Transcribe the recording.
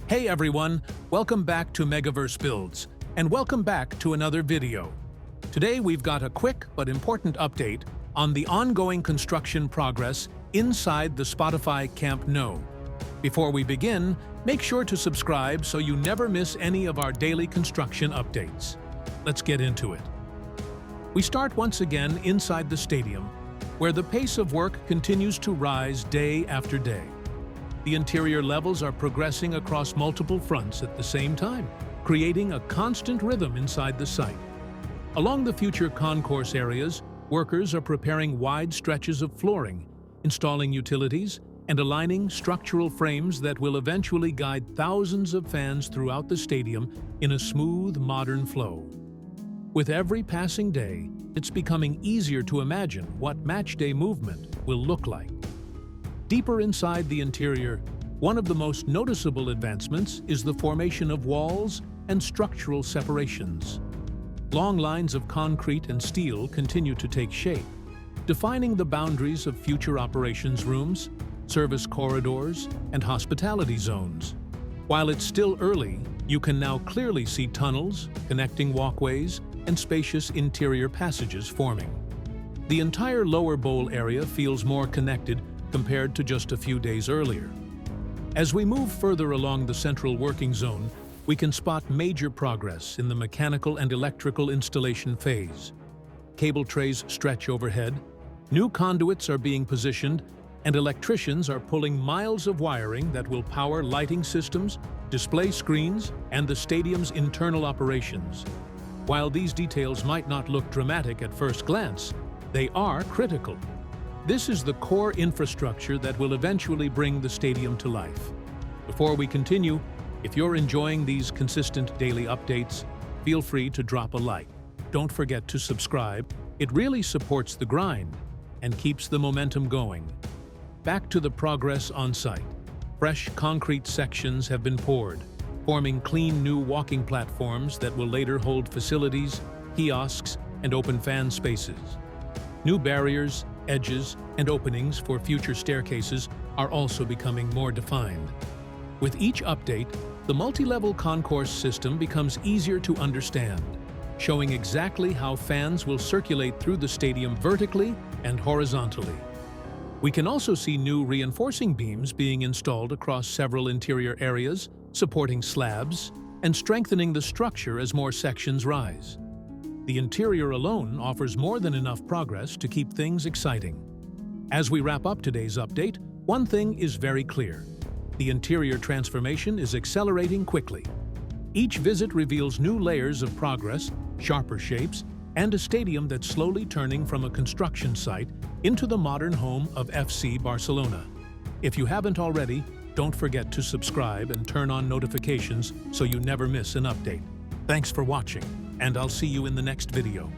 Hey everyone, welcome back to MegaVerse Builds, and welcome back to another video. Today we've got a quick but important update on the ongoing construction progress inside the Spotify Camp Nou. Before we begin, make sure to subscribe so you never miss any of our daily construction updates. Let's get into it. We start once again inside the stadium, where the pace of work continues to rise day after day. The interior levels are progressing across multiple fronts at the same time, creating a constant rhythm inside the site. Along the future concourse areas, workers are preparing wide stretches of flooring, installing utilities, and aligning structural frames that will eventually guide thousands of fans throughout the stadium in a smooth, modern flow. With every passing day, it's becoming easier to imagine what matchday movement will look like. Deeper inside the interior, one of the most noticeable advancements is the formation of walls and structural separations. Long lines of concrete and steel continue to take shape, defining the boundaries of future operations rooms, service corridors, and hospitality zones. While it's still early, you can now clearly see tunnels, connecting walkways, and spacious interior passages forming. The entire lower bowl area feels more connected compared to just a few days earlier. As we move further along the central working zone, we can spot major progress in the mechanical and electrical installation phase. Cable trays stretch overhead, new conduits are being positioned, and electricians are pulling miles of wiring that will power lighting systems, display screens, and the stadium's internal operations. While these details might not look dramatic at first glance, they are critical. This is the core infrastructure that will eventually bring the stadium to life. Before we continue, if you're enjoying these consistent daily updates, feel free to drop a like. Don't forget to subscribe. It really supports the grind and keeps the momentum going. Back to the progress on site. Fresh concrete sections have been poured, forming clean new walking platforms that will later hold facilities, kiosks, and open fan spaces. New barriers, edges, and openings for future staircases are also becoming more defined. With each update, the multi-level concourse system becomes easier to understand, showing exactly how fans will circulate through the stadium vertically and horizontally. We can also see new reinforcing beams being installed across several interior areas, supporting slabs and strengthening the structure as more sections rise. The interior alone offers more than enough progress to keep things exciting. As we wrap up today's update, one thing is very clear. The interior transformation is accelerating quickly. Each visit reveals new layers of progress, sharper shapes, and a stadium that's slowly turning from a construction site into the modern home of FC Barcelona. If you haven't already, don't forget to subscribe and turn on notifications so you never miss an update. Thanks for watching, and I'll see you in the next video.